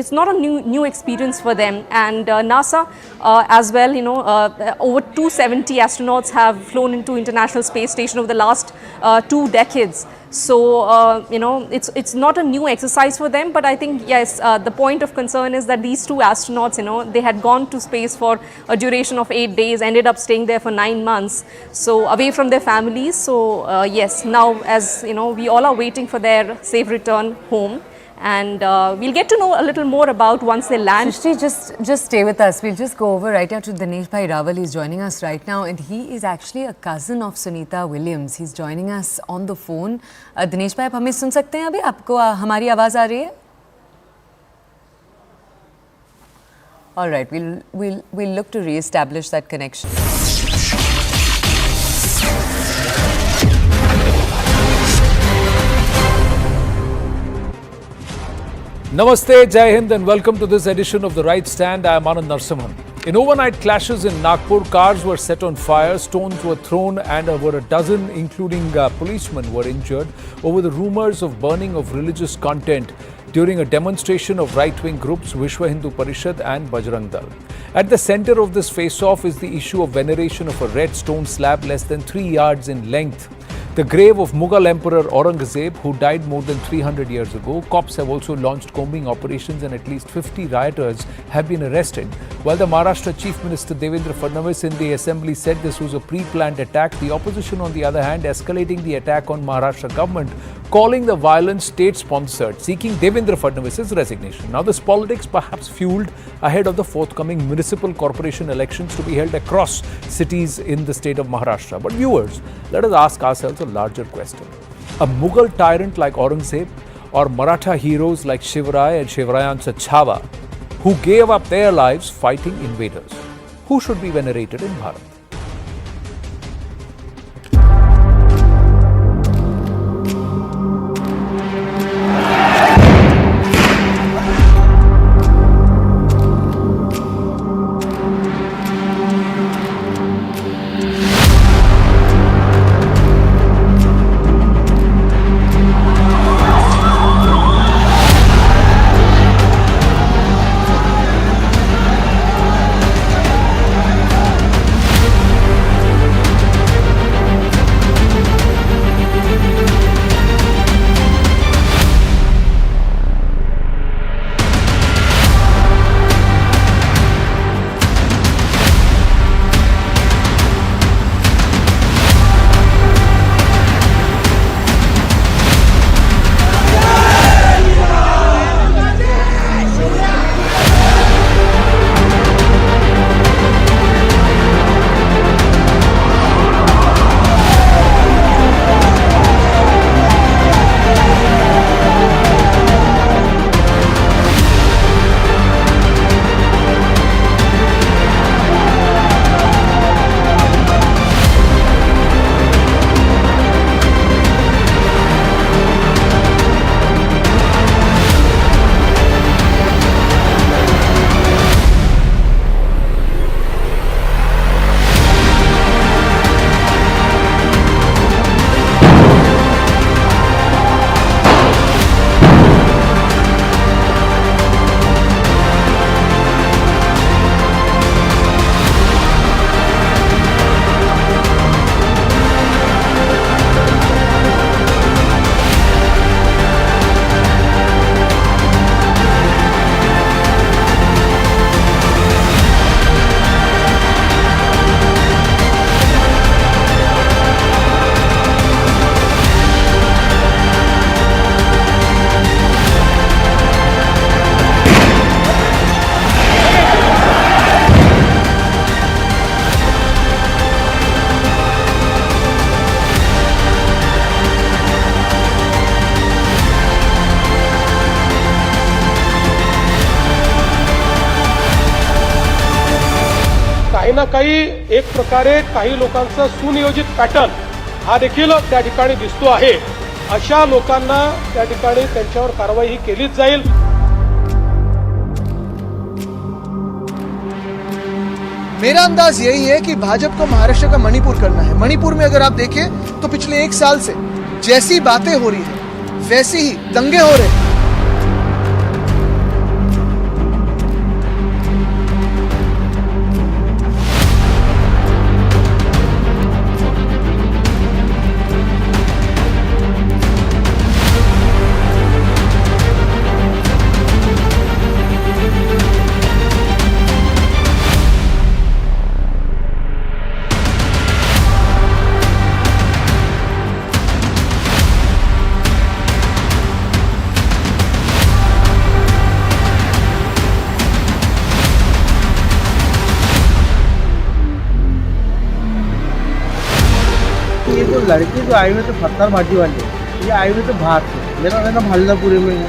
It's not a new experience for them, and NASA as well, over 270 astronauts have flown into International Space Station over the last 2 decades. So, it's not a new exercise for them, but I think, yes, the point of concern is that these 2 astronauts, they had gone to space for a duration of 8 days, ended up staying there for 9 months, so away from their families. So, yes, now as we all are waiting for their safe return home. And we'll get to know a little more about once they land. Shrishti, just stay with us. We'll just go over right now to Dinesh Bhai Rawal. He's joining us right now, and he is actually a cousin of Sunita Williams. He's joining us on the phone. Dinesh Bhai, आप हमें सुन सकते हैं अभी? आपको हमारी आवाज़ आ रही है? All right, we'll look to re-establish that connection. Namaste, Jai Hind, and welcome to this edition of The Right Stand. I am Anand Narasimhan. In overnight clashes in Nagpur, cars were set on fire, stones were thrown, and over a dozen, including policemen, were injured over the rumors of burning of religious content during a demonstration of right-wing groups Vishwa Hindu Parishad and Bajrang Dal. At the center of this face-off is the issue of veneration of a red stone slab less than 3 yards in length. The grave of Mughal Emperor Aurangzeb, who died more than 300 years ago. Cops have also launched combing operations and at least 50 rioters have been arrested. While the Maharashtra Chief Minister Devendra Fadnavis in the Assembly said this was a pre-planned attack, the opposition on the other hand escalating the attack on Maharashtra government, calling the violence state-sponsored, seeking Devendra Fadnavis's resignation. Now this politics perhaps fueled ahead of the forthcoming municipal corporation elections to be held across cities in the state of Maharashtra. But viewers, let us ask ourselves a larger question. A Mughal tyrant like Aurangzeb or Maratha heroes like Shivarai and Shivarayansa Chhawa who gave up their lives fighting invaders? Who should be venerated in Bharat? ना काही एक प्रकारे काही लोकांचा सुनियोजित pattern हा देखील त्या ठिकाणी दिसतो आहे। अशा लोकांना त्या ठिकाणी त्यांच्यावर कारवाई केलीच जाईल। मेरा अंदाज यही है कि भाजपा को महाराष्ट्र का मणिपुर करना है। मणिपुर में अगर आप देखें तो पिछले 1 साल से जैसी बातें हो रही है वैसे ही दंगे हो रहे हैं। लड़के जो आए हुए थे पत्थरबाजी वाले, ये आए हुए थे बाहर से। मेरा रहना भालनापुरे में है।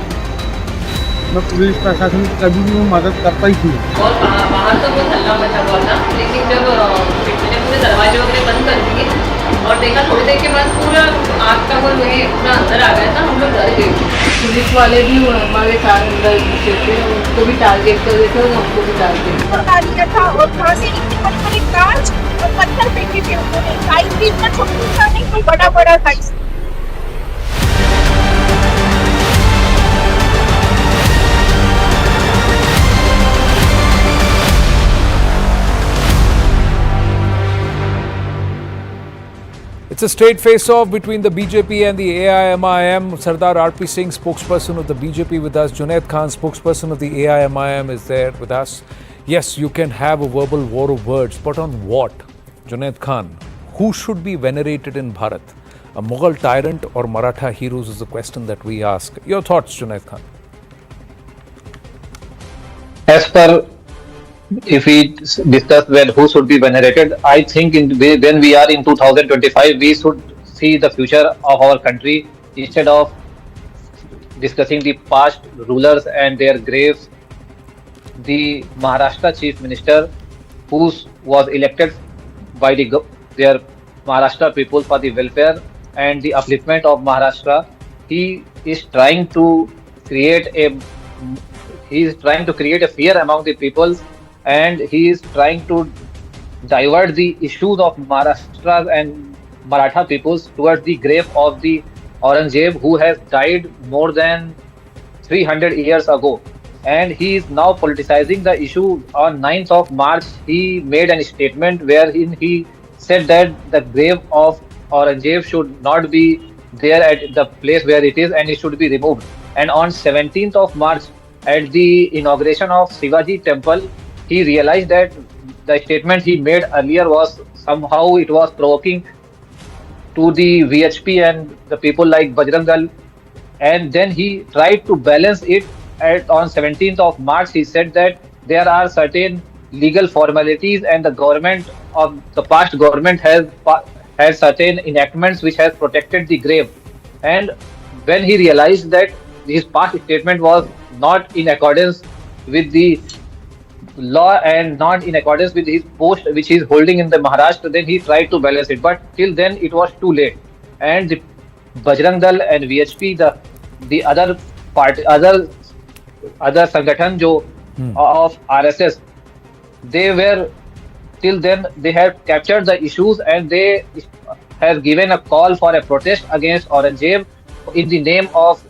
मैं पुलिस प्रशासन की कभी भी मदद करता ही थी। और बाहर तो बहुत हल्ला मचा हुआ था, लेकिन जब मैंने पूरे दरवाजे वगैरह बंद कर दिए और देखा थोड़ी देर के बाद पूरा आग का वो पूरा अंदर आ गया था, हम लोग डर गए। पुलिस वाले भी हमारे साथ अंदर घुसे थे, उनको भी टारगेट कर रहे थे और हमको भी टारगेट था। और वहाँ से इतने बड़े बड़े कांच और पत्थर फेंके थे उन्होंने। साइज भी इतना छोटा नहीं, कोई बड़ा बड़ा size. It's a straight face-off between the BJP and the AIMIM. Sardar RP Singh, spokesperson of the BJP with us. Junaid Khan, spokesperson of the AIMIM is there with us. Yes, you can have a verbal war of words, but on what? Junaid Khan, who should be venerated in Bharat? A Mughal tyrant or Maratha heroes is the question that we ask. Your thoughts, Junaid Khan? As per, if we discuss who should be venerated, I think when we are in 2025, we should see the future of our country instead of discussing the past rulers and their graves. The Maharashtra Chief Minister, who was elected by their Maharashtra people for the welfare and the upliftment of Maharashtra, he is trying to create a fear among the people, and he is trying to divert the issues of Maharashtra and Maratha peoples towards the grave of the Aurangzeb, who has died more than 300 years ago. And he is now politicizing the issue. On 9th of March, he made a statement wherein he said that the grave of Aurangzeb should not be there at the place where it is, and it should be removed. And on 17th of March, at the inauguration of Shivaji temple, he realized that the statement he made earlier was somehow it was provoking to the VHP and the people like Bajrang Dal, and then he tried to balance it. On 17th of March, he said that there are certain legal formalities, and the government of the past government has certain enactments which has protected the grave. And when he realized that his past statement was not in accordance with the law and not in accordance with his post which he is holding in the Maharashtra, then he tried to balance it. But till then it was too late. And the Bajrang Dal and VHP, the other Sangathan of RSS, they were till then they have captured the issues, and they have given a call for a protest against Aurangzeb in the name of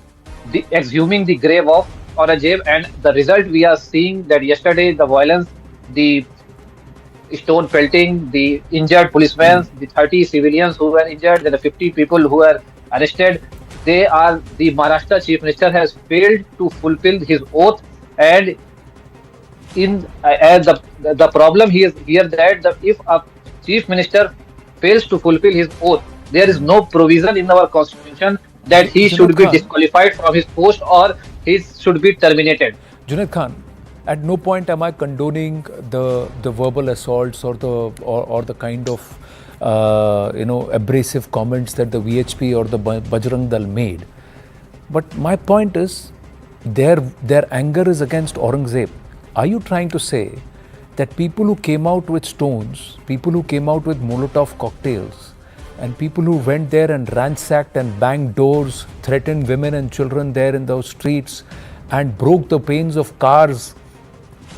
exhuming the grave of Aurangzeb. And the result we are seeing that yesterday the violence, the stone pelting, the injured policemen, the 30 civilians who were injured, and the 50 people who were arrested, the Maharashtra Chief Minister has failed to fulfill his oath. And the problem here that if a Chief Minister fails to fulfill his oath, there is no provision in our constitution that he should be disqualified from his post or he should be terminated. Junaid Khan, at no point am I condoning the verbal assaults or the kind of abrasive comments that the VHP or the Bajrang Dal made. But my point is, their anger is against Aurangzeb. Are you trying to say that people who came out with stones, people who came out with Molotov cocktails, and people who went there and ransacked and banged doors, threatened women and children there in those streets, and broke the panes of cars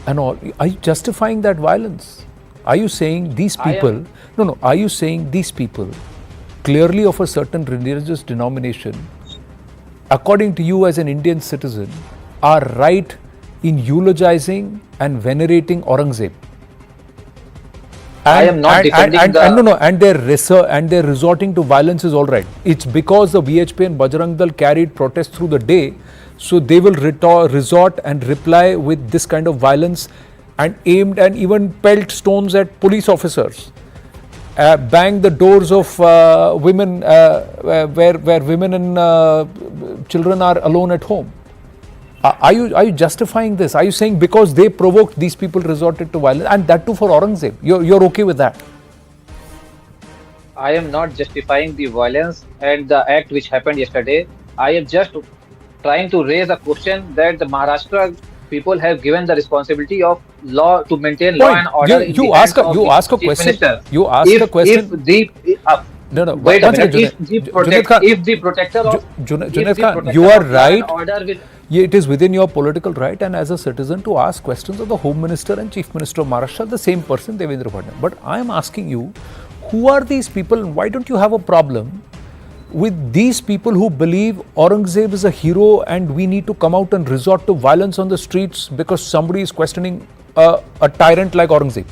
and all, are you justifying that violence? Are you saying these people, are you saying these people, clearly of a certain religious denomination, according to you as an Indian citizen, are right in eulogizing and venerating Aurangzeb? I am not defending and they're resorting to violence is all right. It's because the VHP and Bajrang Dal carried protests through the day, so they will resort and reply with this kind of violence and aimed and even pelt stones at police officers, bang the doors of women where women and children are alone at home. Are you justifying this? Are you saying because they provoked, these people resorted to violence, and that too for Aurangzeb? You're okay with that? I am not justifying the violence and the act which happened yesterday. I am just trying to raise a question that the Maharashtra people have given the responsibility of law to maintain law and order in the hands of the chief minister. You ask a question. If the No, wait a once minute. again, Junaid Khan, If the protector of Junaid if the Khan, protector you are of law and right. order will Yeah, it is within your political right and as a citizen to ask questions of the Home Minister and Chief Minister of Maharashtra, the same person, Devendra Fadnavis. But I am asking you, who are these people and why don't you have a problem with these people who believe Aurangzeb is a hero and we need to come out and resort to violence on the streets because somebody is questioning a tyrant like Aurangzeb?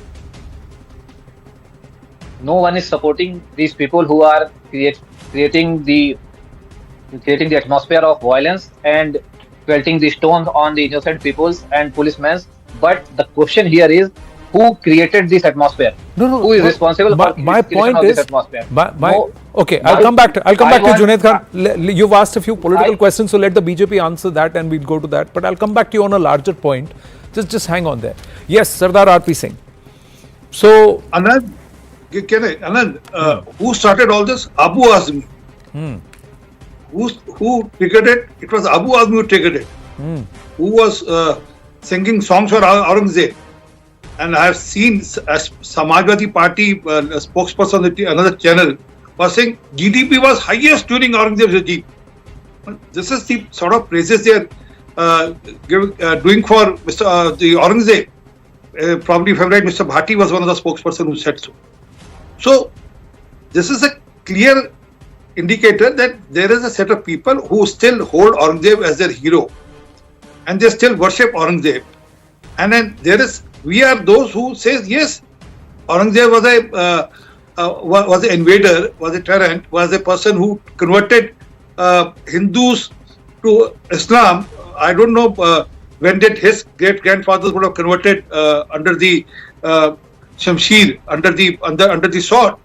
no one is supporting these people who are creating the atmosphere of violence and pelting the stones on the innocent peoples and policemen. But the question here is, who created this atmosphere? No. Who is responsible for my creation point of is this atmosphere? Okay, I'll come back to Junaid Khan. You've asked a few political I- questions, so let the BJP answer that and we'll go to that. But I'll come back to you on a larger point. Just hang on there. Yes, Sardar RP Singh. So Anand, who started all this? Abu Azmi. Who triggered it? It was Abu Azmi who triggered it. Who was singing songs for Aurangzeb. And I have seen a Samajwadi Party spokesperson on another channel was saying GDP was highest during Aurangzeb's regime. This is the sort of praises they are doing for the Aurangzeb. Probably if I'm right, Mr. Bhati was one of the spokespersons who said so. So this is a clear indicator that there is a set of people who still hold Aurangzeb as their hero and they still worship Aurangzeb. And then we are those who says yes, Aurangzeb was an invader, was a tyrant, was a person who converted Hindus to Islam. I don't know when did his great grandfathers would have converted under the Shamshir, under the sword.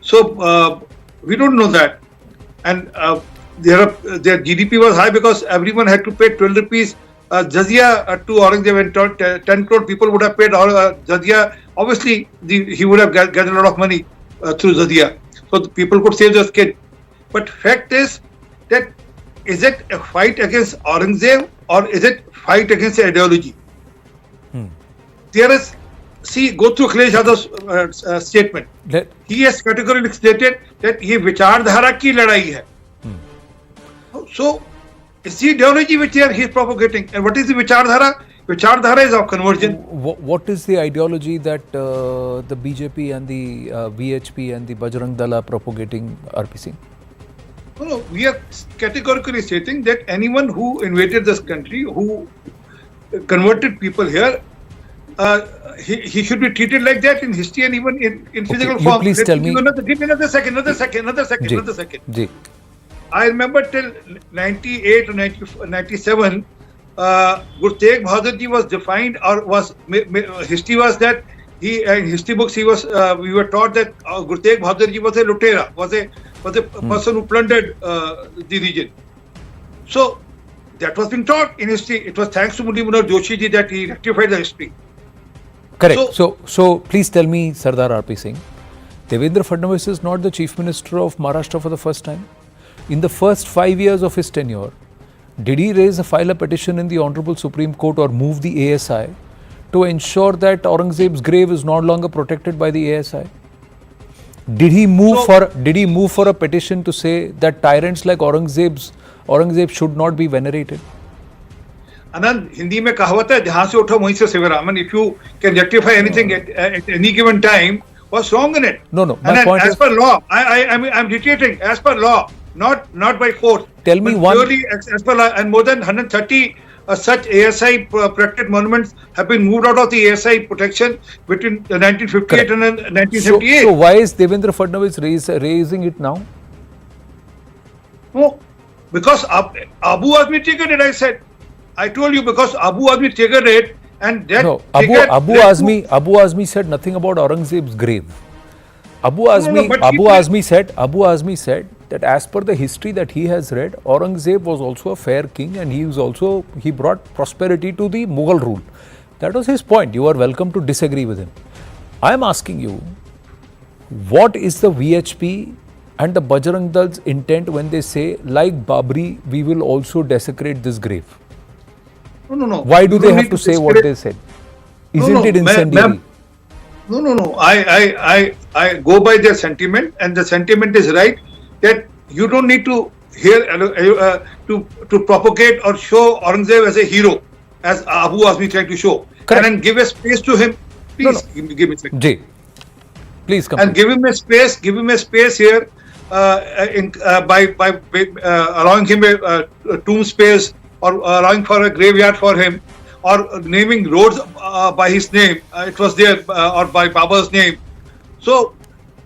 So we don't know that. And their GDP was high because everyone had to pay 12 rupees jizya to Aurangzeb, and 10 crore people would have paid jizya. Obviously, he would have gathered a lot of money through jizya. So the people could save their skin. But fact is that is it a fight against Aurangzeb or is it fight against the ideology? There is, go through Akhilesh Yadav's statement. He has categorically stated that ये विचारधारा की लड़ाई है. So it's the ideology which he is propagating. And what is the vichardhara? Vichardhara is of conversion. What is the ideology that the BJP and the VHP and the Bajrang Dal are propagating, RP Singh? No, we are categorically stating that anyone who invaded this country, who converted people here, he should be treated like that in history and even in physical form. Please tell me. Give me another second. Ji. I remember till 98 or 97, Guru Tegh Bahadur Ji was defined, or history was that in history books we were taught that Guru Tegh Bahadur Ji was a lutera, was a person who plundered the region. So that was been taught in history. It was thanks to Murli Manohar Joshi Ji that he rectified the history. Correct. So please tell me, Sardar RP Singh, Devendra Fadnavis is not the Chief Minister of Maharashtra for the first time. In the first 5 years of his tenure, did he file a petition in the Honorable Supreme Court or move the ASI to ensure that Aurangzeb's grave is no longer protected by the ASI? Did he move for a petition to say that tyrants like Aurangzeb should not be venerated? Anand, Hindi में कहावत है जहाँ से उठो वहीं से सवेरा. I mean, if you can rectify anything at any given time, what's wrong in it? No. My point is, per law, I'm reiterating, as per law, not by force. Tell me one. Purely as per law, and more than 130 such ASI protected monuments have been moved out of the ASI protection between 1958 and 1978. So why is Devendra Fadnavis raising it now? No, because Abu Azmi triggered it. I told you because Abu Azmi triggered it, and that Abu Azmi said nothing about Aurangzeb's grave. Abu Azmi said that as per the history that he has read, Aurangzeb was also a fair king and he brought prosperity to the Mughal rule. That was his point. You are welcome to disagree with him. I am asking you, What is the VHP and the Bajrang Dal's intent when they say, like Babri, we will also desecrate this grave? No. Why do You they don't have need to say desecrate- what they said? Isn't it incendiary? No. I go by their sentiment, and the sentiment is right that you don't need to to propagate or show Aurangzeb as a hero, as Abu Azmi tried to show, Correct. and then give a space to him. Please give me a second. Jay, please come. And give him a space here by allowing him a tomb space, or allowing for a graveyard for him, or naming roads by his name. It was there, or by Baba's name. So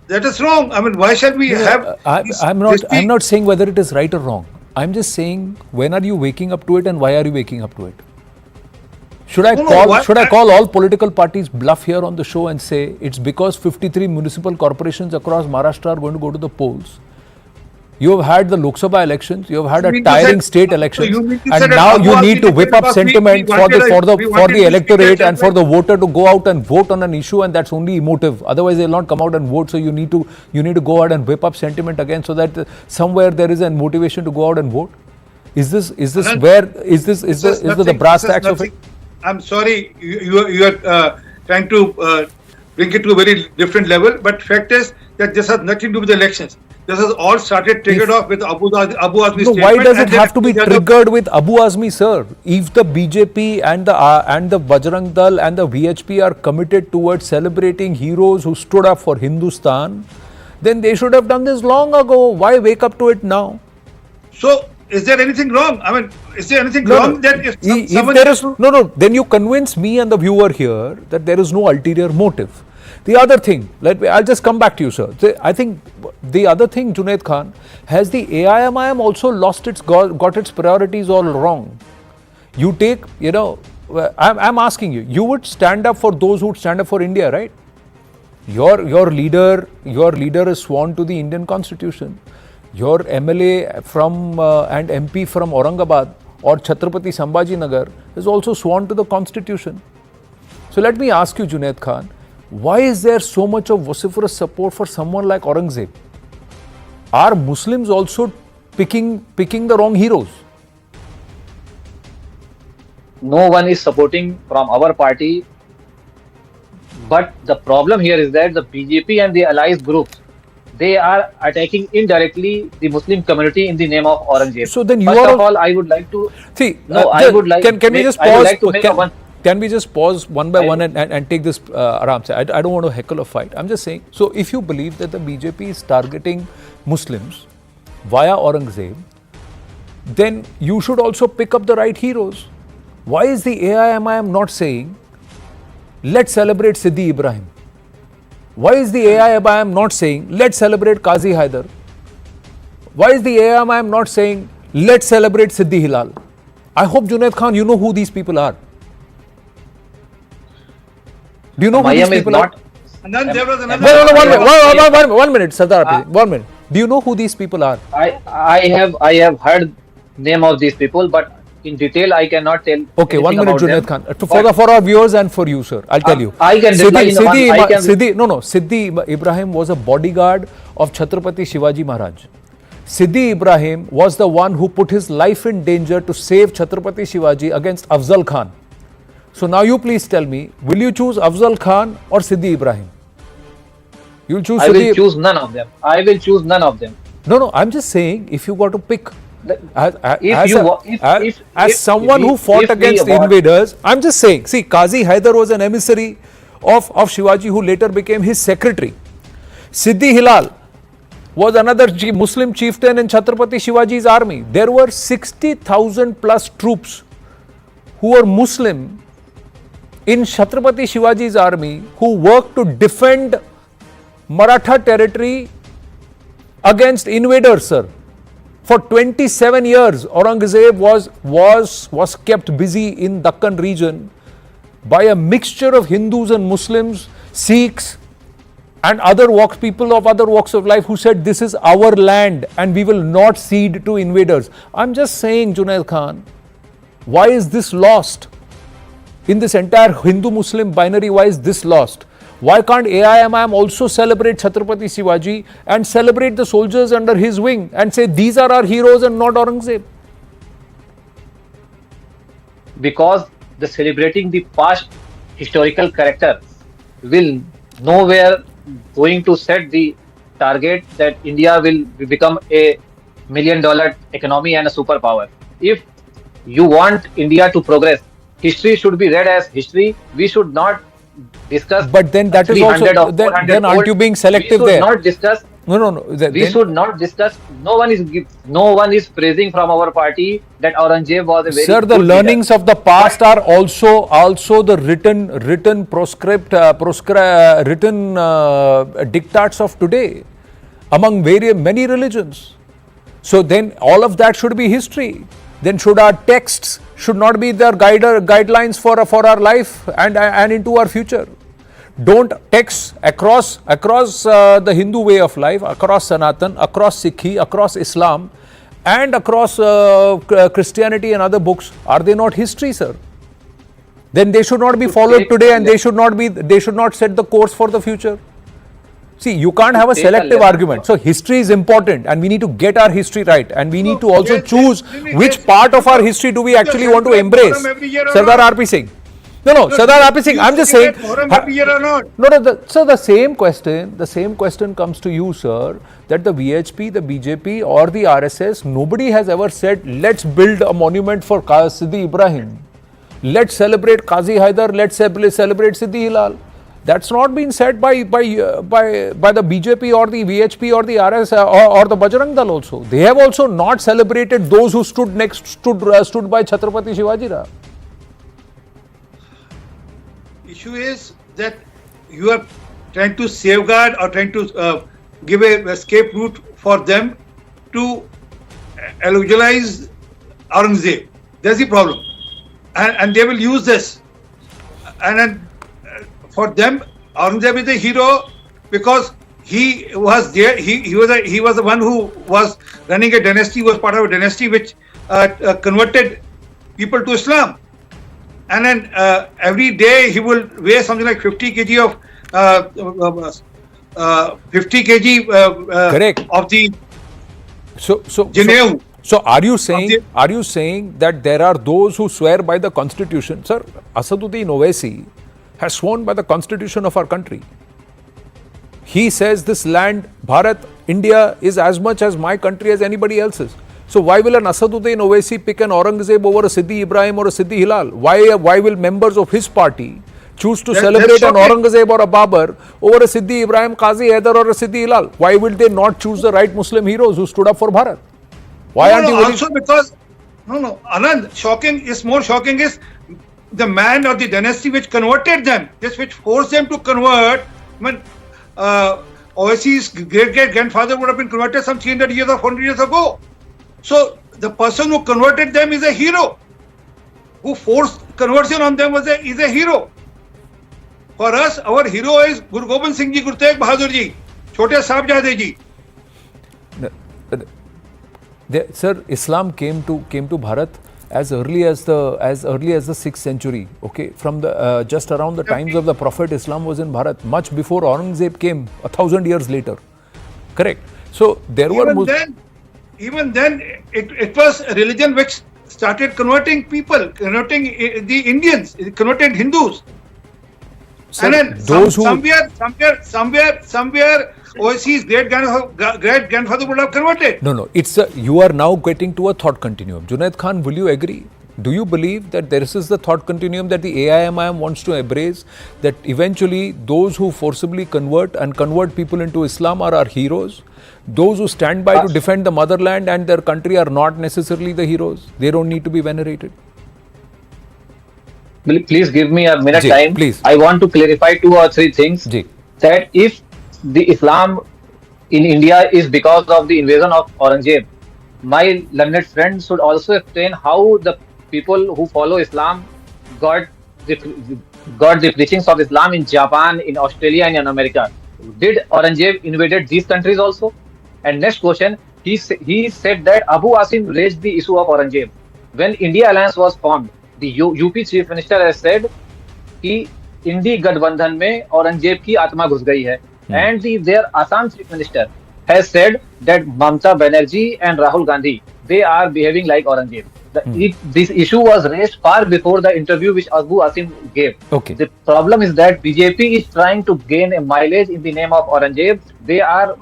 that is wrong. I mean, why shall we have? I'm not saying whether it is right or wrong. I'm just saying, when are you waking up to it, and why are you waking up to it? Should I call all political parties bluff here on the show and say it's because 53 municipal corporations across Maharashtra are going to go to the polls? You have had the Lok Sabha elections, you have had a tiring state elections, and now you need to whip up sentiment for the electorate and for the voter to go out and vote on an issue, and that's only emotive. Otherwise, they will not come out and vote. So you need to go out and whip up sentiment again, so that somewhere there is a motivation to go out and vote. Is this the brass tacks of it? I'm sorry, you are trying to bring it to a very different level, but fact is that this has nothing to do with the elections. This has all started triggered off with Abu Azmi's statement. Why does it have to be triggered with Abu Azmi, sir? If the BJP and the Bajrang Dal and the VHP are committed towards celebrating heroes who stood up for Hindustan, then they should have done this long ago. Why wake up to it now? So, is there anything wrong? I mean, is there anything wrong that if someone... there is then you convince me and the viewer here that there is no ulterior motive. The other thing, I'll just come back to you, sir. I think the other thing, Junaid Khan, has the AIMIM also got its priorities all wrong? You take, I'm asking you, you would stand up for those who would stand up for India, right? Your leader is sworn to the Indian Constitution. Your MLA from and MP from Aurangabad or Chhatrapati Sambhaji Nagar is also sworn to the Constitution. So let me ask you, Junaid Khan, why is there so much of vociferous support for someone like Aurangzeb? Are Muslims also picking the wrong heroes? No one is supporting from our party, but the problem here is that the BJP and the allies groups, they are attacking indirectly the Muslim community in the name of Aurangzeb. So then First of all, I would like to... See, I would like... Can we just pause? Can we just pause one by one and take this aram se? I don't want to heckle or fight. I'm just saying, so if you believe that the BJP is targeting Muslims via Aurangzeb, then you should also pick up the right heroes. Why is the AIMIM not saying, let's celebrate Siddi Ibrahim? Why is the AIMIM not saying, let's celebrate Qazi Haider? Why is the AIMIM not saying, let's celebrate Siddi Hilal? I hope, Junaid Khan, you know who these people are. Do you know who these people are? And then there was another... One minute, Sardar. 1 minute. Do you know who these people are? I have heard name of these people, but in detail I cannot tell. Okay, 1 minute, Junaid Khan. For our viewers and for you, sir, I'll tell you. I can Siddi Ibrahim was a bodyguard of Chhatrapati Shivaji Maharaj. Siddi Ibrahim was the one who put his life in danger to save Chhatrapati Shivaji against Afzal Khan. So now you please tell me, will you choose Afzal Khan or Siddi Ibrahim? You'll choose I will choose none of them. I will choose none of them. No, I'm just saying, if you got to pick, as someone who fought against invaders, I'm just saying, see, Qazi Haider was an emissary of Shivaji who later became his secretary. Siddi Hilal was another Muslim chieftain in Chhatrapati Shivaji's army. There were 60,000 plus troops who were Muslim in Chhatrapati Shivaji's army who worked to defend Maratha territory against invaders, sir. For 27 years, Aurangzeb was kept busy in Deccan region by a mixture of Hindus and Muslims, Sikhs, and people of other walks of life who said, this is our land and we will not cede to invaders. I'm just saying, Junaid Khan, why is this lost? In this entire Hindu-Muslim binary, why is this lost? Why can't AIMIM also celebrate Chhatrapati Shivaji and celebrate the soldiers under his wing and say these are our heroes and not Aurangzeb? Because the celebrating the past historical character will nowhere going to set the target that India will become a $1 million economy and a superpower. If you want India to progress, history should be read as history. We should not discuss. But then that is also, 300 or then 400 aren't you being selective there? We should not discuss. No. We should not discuss. No one is praising from our party that Aurangzeb was a very Sir, the good learnings leader. of the past are also the written dictats of today among many religions. So then all of that should be history. Then should our texts should not be their guidelines for our life and into our future. Don't text across the Hindu way of life, across Sanatan, across Sikhi, across Islam, and across Christianity and other books. Are they not history, sir? Then they should not be followed today, and they should not set the course for the future. See, you can't have a selective argument. So history is important, and we need to get our history right, and we need to also choose which part of our history do we actually want to embrace. Sardar RP Singh. No, Sardar RP Singh, I'm just saying. So the same question comes to you, sir, that the VHP, the BJP or the RSS, nobody has ever said, let's build a monument for Sidi Ibrahim. Let's celebrate Qazi Haidar, let's celebrate Sidi Hilal. That's not been said by the BJP or the VHP or the RS or the Bajrang Dal also. They have also not celebrated those who stood by Chhatrapati Shivaji Rao. Issue is that you are trying to safeguard or trying to give a escape route for them to eulogize Aurangzeb. That's the problem, and they will use this. And then for them, Aurangzeb is a hero because he was there. He was the one who was running a dynasty. Was part of a dynasty which converted people to Islam. And then every day he will weigh something like 50 kg of 50 kg Correct. of the So are you saying that there are those who swear by the constitution? Sir, Asaduddin Owaisi has sworn by the constitution of our country. He says this land, Bharat, India, is as much as my country as anybody else's. So why will an Asaduddin Owaisi pick an Aurangzeb over a Sidi Ibrahim or a Sidi Hilal? Why will members of his party choose to celebrate an Aurangzeb or a Babar over a Sidi Ibrahim, Qazi Haidar or a Sidi Hilal? Why will they not choose the right Muslim heroes who stood up for Bharat? Why aren't you willing? Also because Anand, more shocking is the man or the dynasty which converted them, which forced them to convert. I mean, Owaisi's great-great-grandfather would have been converted some 300 years or 400 years ago. So the person who converted them is a hero. Who forced conversion on them is a hero. For us, our hero is Guru Gobind Singh Ji, Guru Tegh Bahadur Ji, Chote Sahibzade Ji. Sir, Islam came to Bharat as early as the 6th century. Okay, from the just around the times of the Prophet, Islam was in Bharat much before Aurangzeb came 1,000 years later. Correct. So there Even then, it was a religion which started converting people, converting the Indians, converted Hindus. Sir, and then somewhere, Owaisi's great-grandfather would have converted. No. You are now getting to a thought continuum. Junaid Khan, will you agree? Do you believe that this is the thought continuum that the AIMIM wants to embrace? That eventually those who forcibly convert people into Islam are our heroes? Those who stand by to defend the motherland and their country are not necessarily the heroes? They don't need to be venerated? Please give me a minute time. Please. I want to clarify 2 or 3 things. That if the Islam in India is because of the invasion of Aurangzeb, my learned friend should also explain how the people who follow Islam got the preachings of Islam in Japan, in Australia and in America. Did Aurangzeb invaded these countries also? And next question, he said that Abu Asim raised the issue of Aurangzeb. When India Alliance was formed, the UP Chief Minister has said इंडी गठबंधन में औरंगजेब की आत्मा घुस गई है. And their Assam chief minister has said that Mamata Banerjee and Rahul Gandhi, they are behaving like Aurangzeb. This issue was raised far before the interview which Abu Asim gave. Okay. The problem is that BJP is trying to gain a mileage in the name of Aurangzeb. They are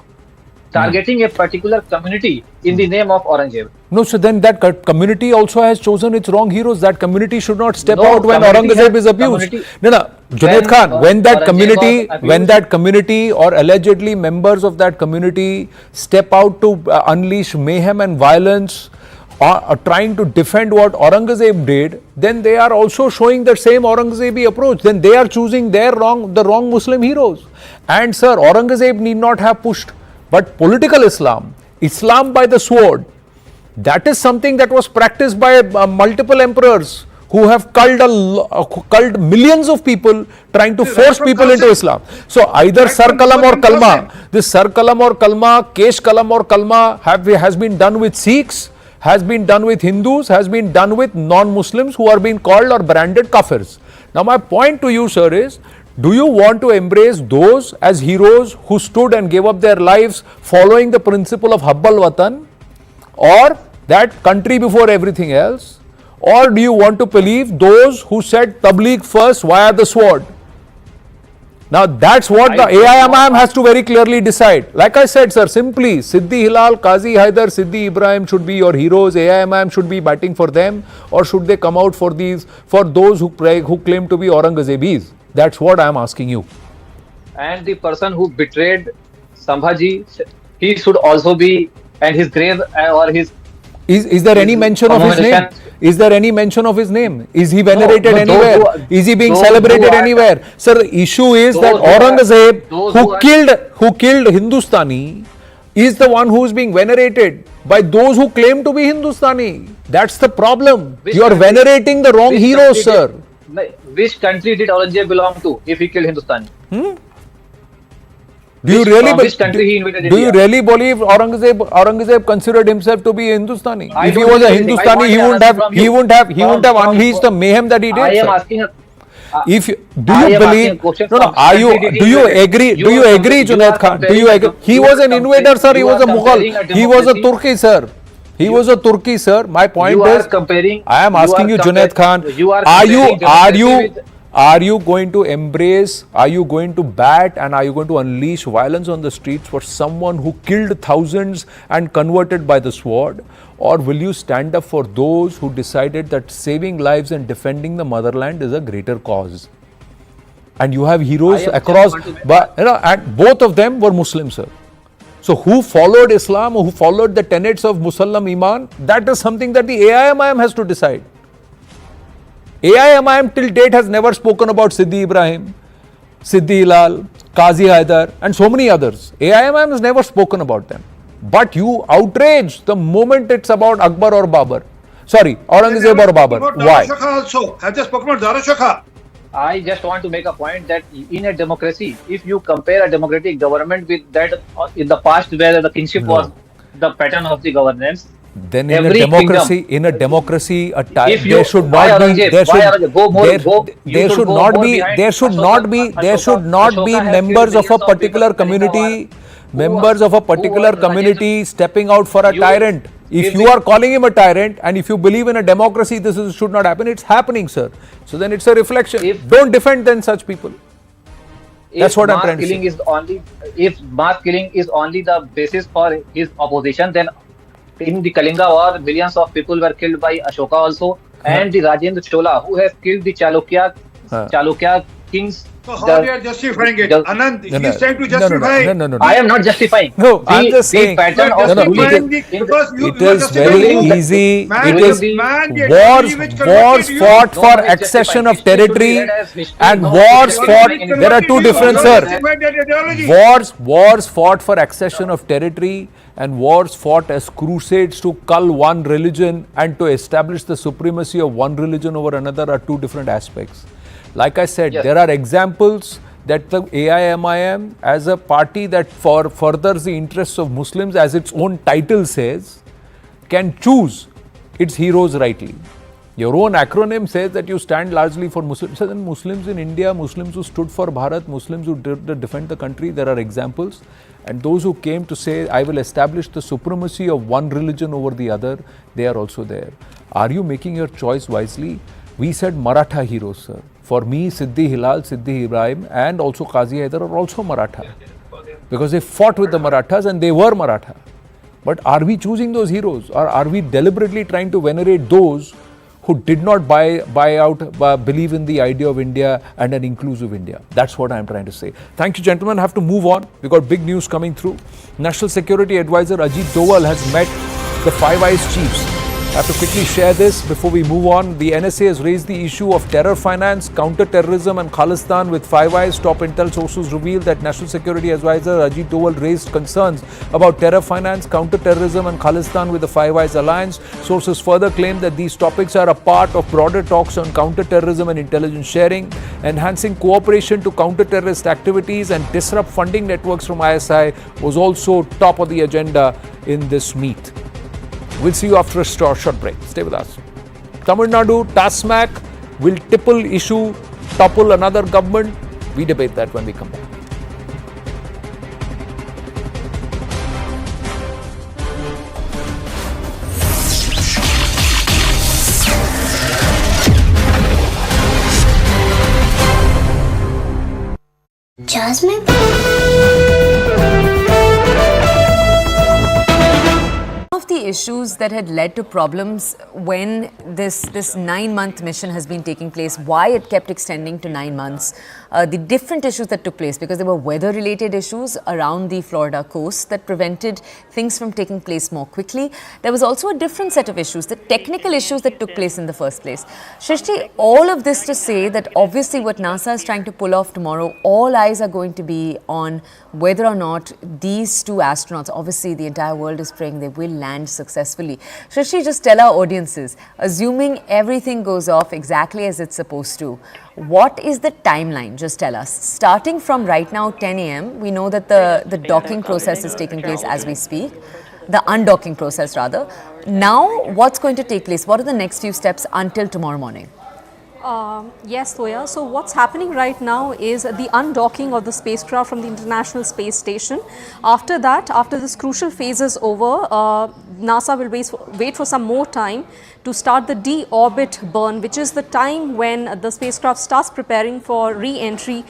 targeting a particular community in the name of Aurangzeb. No, so then that community also has chosen its wrong heroes. That community should not step No, out when community Aurangzeb has- is abused. community- No, Junaid Khan, when that Aurangzeb community, was when abused- that community or allegedly members of that community step out to unleash mayhem and violence, are trying to defend what Aurangzeb did, then they are also showing the same Aurangzebi approach. Then they are choosing the wrong Muslim heroes. And sir, Aurangzeb need not have pushed, but political Islam, Islam by the sword, that is something that was practiced by multiple emperors who have culled millions of people trying to force people into Islam. So either Sar Kalam or Kalma, this Sar Kalam or Kalma, Kesh Kalam or Kalma has been done with Sikhs, has been done with Hindus, has been done with non-Muslims who are being called or branded kafirs. Now my point to you, sir, is do you want to embrace those as heroes who stood and gave up their lives following the principle of Habbal Watan, or that country before everything else? Or do you want to believe those who said Tabligh first via the sword? Now that's what the AIMIM has to very clearly decide. Like I said, sir, simply Siddhi Hilal, Qazi Haider, Siddhi Ibrahim should be your heroes. AIMIM should be batting for them, or should they come out for those who claim to be Aurangzebis? That's what I am asking you. And the person who betrayed Sambhaji, he should also be, and his grave or his. Is there any mention of his name? Is there any mention of his name? Is he venerated anywhere? Is he being celebrated anywhere? Sir, the issue is that Aurangzeb, who killed Hindustani, is the one who is being venerated by those who claim to be Hindustani. That's the problem. You are venerating the wrong heroes, sir. Which country did Aurangzeb belong to if he killed Hindustani? Do you really which country he invaded do you India? really believe Aurangzeb considered himself to be a Hindustani? I If he don't was a believe anything. Hindustani, I he want wouldn't an have answer he from wouldn't have he you. wouldn't have From- unleashed the mayhem that he did. I am sir. asking a If you, do I you am believe asking question no from are you country did he do you invade? agree You do you are agree you Junaid are Khan, do comparing you a agree? dem- He you was are an invader, sir. He you was are a Mughal. comparing a He was a democracy. Turki, sir. He was a Turki, sir. My point You are is, comparing. I am asking you, Junaid Khan, You are are comparing you democracy with- are you going to embrace, are you going to bat, and are you going to unleash violence on the streets for someone who killed thousands and converted by the sword? Or will you stand up for those who decided that saving lives and defending the motherland is a greater cause? And you have heroes I am across, just want to but, and both of them were Muslims, sir. So who followed Islam or who followed the tenets of Musallam Iman, that is something that the AIMIM has to decide. AIMIM till date has never spoken about Siddhi Ibrahim, Siddhi Hilal, Qazi Haider and so many others. AIMIM has never spoken about them. But you outrage the moment it's about Akbar or Babur. Sorry, Aurangzeb or Babur. Why? Also, have just spoken about Dara Shakha. I just want to make a point that in a democracy, if you compare a democratic government with that in the past where the kingship was the pattern of the governance, Then in a every democracy, If you- there should why not be, Aurangzeb? there Why should, Aurangzeb? Go more- there, go- you there should should go not more be, behind there should Ashoka- not be, there should Ashoka- not Ashoka be has killed members of a millions of particular people. community, Who members of a who particular was community stepping out for a You- tyrant. If if you the- are calling him a tyrant and if you believe in a democracy, should not happen. It's happening, sir. So then it's a reflection. If- Don't defend then such people. That's if what I'm mass trying to killing say. is only if mass killing is only the basis for his opposition, then in the Kalinga war, millions of people were killed by Ashoka also, and the Rajendra Chola, who has killed the Chalukya kings. So how they are justifying it? Anand, he is trying to justify. No. I am not justifying. No, I'm just saying- The pattern You are of no. justifying ruling. because you It you are is justifying very who? easy. Man, It is man, the wars ideology which converted you. fought No for one is accession justifying. of History should be territory read as history, and not wars history fought. converted There are you. two You different, are sir. Justified that ideology. Wars fought for accession of territory and wars fought as crusades to cull one religion and to establish the supremacy of one religion over another are two different aspects. Like I said, Yes. there are examples that the AIMIM as a party that furthers the interests of Muslims, as its own title says, can choose its heroes rightly. Your own acronym says that you stand largely for Muslims. So then Muslims in India, Muslims who stood for Bharat, Muslims who did defend the country, there are examples. And those who came to say, I will establish the supremacy of one religion over the other, they are also there. Are you making your choice wisely? We said Maratha heroes, sir. For me, Siddhi Hilal, Siddhi Ibrahim and also Qazi Haidar are also Maratha. Because they fought with the Marathas and they were Maratha. But are we choosing those heroes, or are we deliberately trying to venerate those who did not believe in the idea of India and an inclusive India? That's what I'm trying to say. Thank you, gentlemen. I have to move on. We got big news coming through. National Security Advisor Ajit Doval has met the Five Eyes chiefs. I have to quickly share this before we move on. The NSA has raised the issue of terror finance, counter-terrorism and Khalistan with Five Eyes. Top intel sources reveal that National Security Advisor Ajit Doval raised concerns about terror finance, counter-terrorism and Khalistan with the Five Eyes alliance. Sources further claim that these topics are a part of broader talks on counter-terrorism and intelligence sharing, enhancing cooperation to counter-terrorist activities and disrupt funding networks from ISI was also top of the agenda in this meet. We'll see you after a short break. Stay with us. Tamil Nadu, Tasmac, will tipple issue topple another government? We debate that when we come back. Jasmine? The issues that had led to problems when this 9-month mission has been taking place, why it kept extending to 9 months, the different issues that took place, because there were weather-related issues around the Florida coast that prevented things from taking place more quickly. There was also a different set of issues, the technical issues that took place in the first place. Shrishti, all of this to say that obviously what NASA is trying to pull off tomorrow, all eyes are going to be on whether or not these two astronauts, obviously the entire world is praying they will land successfully. Shrishti, just tell our audiences, assuming everything goes off exactly as it's supposed to, what is the timeline? Just tell us. Starting from right now, 10 a.m., we know that the docking process is taking place as we speak, the undocking process rather. Now, what's going to take place? What are the next few steps until tomorrow morning? Yes, Toya. So what's happening right now is the undocking of the spacecraft from the International Space Station. After that, after this crucial phase is over, NASA will wait for some more time to start the de-orbit burn, which is the time when the spacecraft starts preparing for re-entry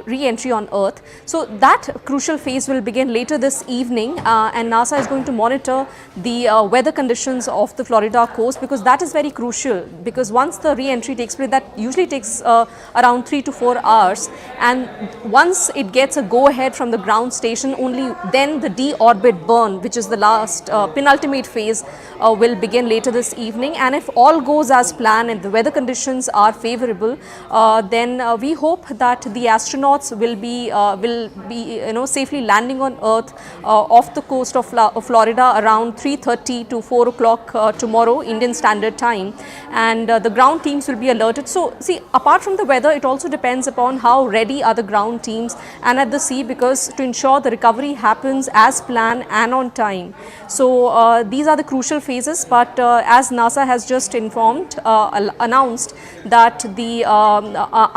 re-entry on Earth. So that crucial phase will begin later this evening, and NASA is going to monitor the weather conditions of the Florida coast, because that is very crucial, because once the re-entry takes place, that usually takes around 3 to 4 hours, and once it gets a go-ahead from the ground station, only then the de-orbit burn, which is the last penultimate phase, will begin later this evening. And if all goes as planned and the weather conditions are favorable, then we hope that the astronauts will be safely landing on Earth off the coast of Florida around 3:30 to 4 o'clock tomorrow Indian Standard Time, and the ground teams will be alerted. So see, apart from the weather, it also depends upon how ready are the ground teams and at the sea, because to ensure the recovery happens as planned and on time. So these are the crucial phases, but as NASA has just announced that the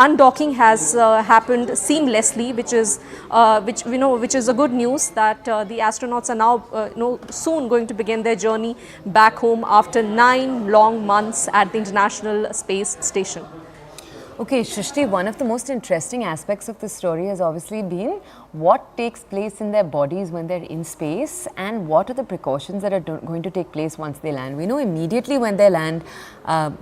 undocking has happened seamlessly, which is a good news, that the astronauts are now soon going to begin their journey back home after 9 long months at the International Space Station. Okay, Shrishti, one of the most interesting aspects of this story has obviously been what takes place in their bodies when they're in space, and what are the precautions that are going to take place once they land. We know immediately when they land,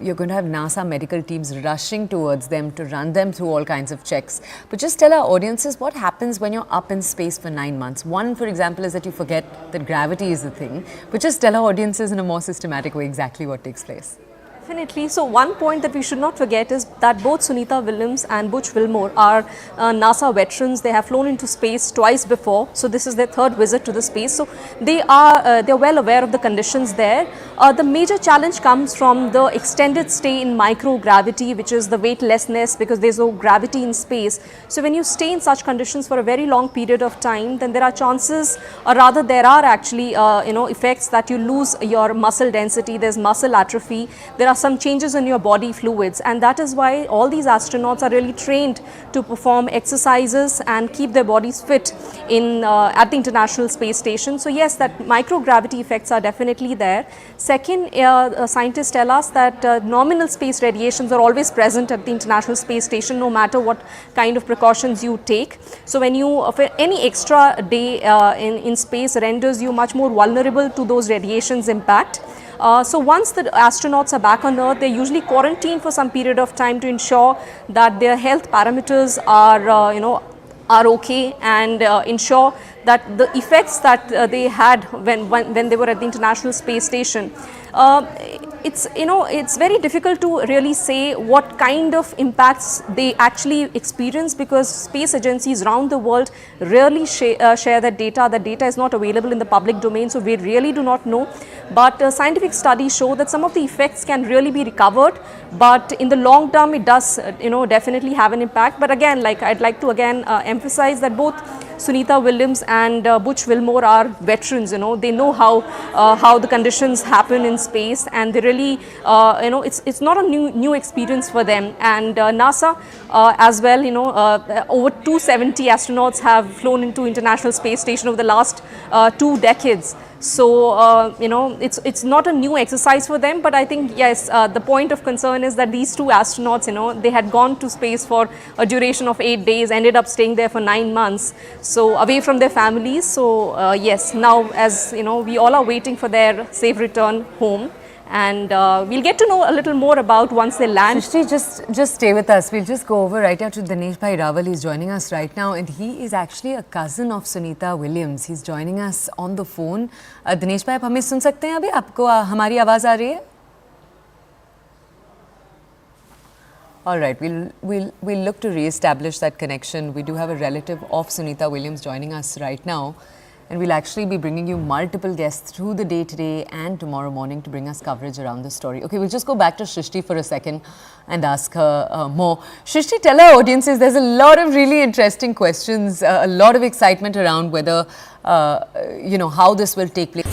you're going to have NASA medical teams rushing towards them to run them through all kinds of checks. But just tell our audiences what happens when you're up in space for 9 months. One, for example, is that you forget that gravity is a thing. But just tell our audiences in a more systematic way exactly what takes place. Definitely. So one point that we should not forget is that both Sunita Williams and Butch Wilmore are NASA veterans. They have flown into space twice before. So this is their third visit to the space. So they're well aware of the conditions there. The major challenge comes from the extended stay in microgravity, which is the weightlessness, because there's no gravity in space. So when you stay in such conditions for a very long period of time, then there are chances, or rather there are actually effects that you lose your muscle density. There's muscle atrophy. There are some changes in your body fluids, and that is why all these astronauts are really trained to perform exercises and keep their bodies fit at the International Space Station. So yes, that microgravity effects are definitely there. Second, scientists tell us that nominal space radiations are always present at the International Space Station, no matter what kind of precautions you take. So when any extra day in space renders you much more vulnerable to those radiations impact. So once the astronauts are back on Earth, they're usually quarantined for some period of time to ensure that their health parameters are okay, and ensure that the effects that they had when they were at the International Space Station. It's very difficult to really say what kind of impacts they actually experience, because space agencies around the world rarely share that data. That data is not available in the public domain, so we really do not know. But scientific studies show that some of the effects can really be recovered, but in the long term it does definitely have an impact. But again, I'd like to emphasize that both Sunita Williams and Butch Wilmore are veterans. They know how the conditions happen in space, and they really it's not a new experience for them. And NASA as well, over 270 astronauts have flown into International Space Station over the last 2 decades. So it's not a new exercise for them, but I think yes, the point of concern is that these two astronauts, they had gone to space for a duration of 8 days, ended up staying there for 9 months, so away from their families. So yes, now as we all are waiting for their safe return home. And we'll get to know a little more about once they land. Shrishti, just stay with us. We'll just go over right now to Dinesh Bhai Rawal. He's joining us right now, and he is actually a cousin of Sunita Williams. He's joining us on the phone. Dinesh Bhai, आप हमें सुन सकते हैं अभी? आपको हमारी आवाज़ आ रही है? All right, we'll look to re-establish that connection. We do have a relative of Sunita Williams joining us right now. And we'll actually be bringing you multiple guests through the day today and tomorrow morning to bring us coverage around the story. Okay, we'll just go back to Shrishti for a second and ask her more. Shrishti, tell our audiences, there's a lot of really interesting questions, a lot of excitement around whether, how this will take place.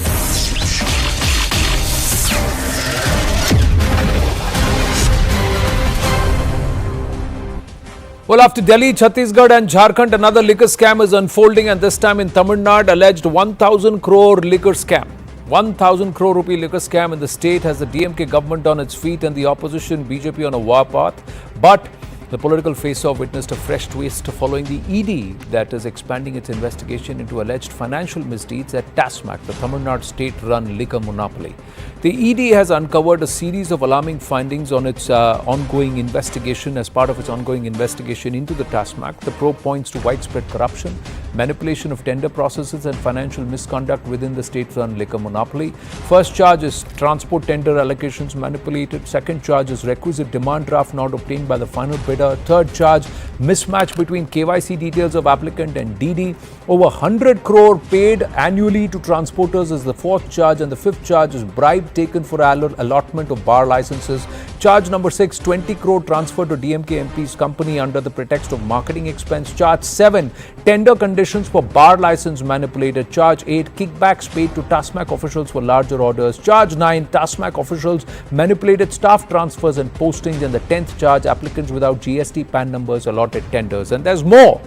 Well, after Delhi, Chhattisgarh and Jharkhand, another liquor scam is unfolding, and this time in Tamil Nadu, alleged 1,000 crore liquor scam. 1,000 crore rupee liquor scam in the state has the DMK government on its feet and the opposition BJP on a war path. But the political face-off witnessed a fresh twist following the ED that is expanding its investigation into alleged financial misdeeds at Tasmac, the Tamil Nadu state-run liquor monopoly. The ED has uncovered a series of alarming findings on its ongoing investigation. As part of its ongoing investigation into the Tasmac, the probe points to widespread corruption, manipulation of tender processes and financial misconduct within the state-run liquor monopoly. First charge is transport tender allocations manipulated. Second charge is requisite demand draft not obtained by the final bidder. Third charge, mismatch between KYC details of applicant and DD. Over 100 crore paid annually to transporters is the fourth charge, and the fifth charge is bribe taken for allotment of bar licenses. Charge number 6, 20 crore transfer to DMK MP's company under the pretext of marketing expense. Charge 7, tender conditions for bar license manipulated. Charge 8, kickbacks paid to Tasmac officials for larger orders. Charge 9, Tasmac officials manipulated staff transfers and postings. And the 10th charge, applicants without GST PAN numbers allotted tenders. And there's more.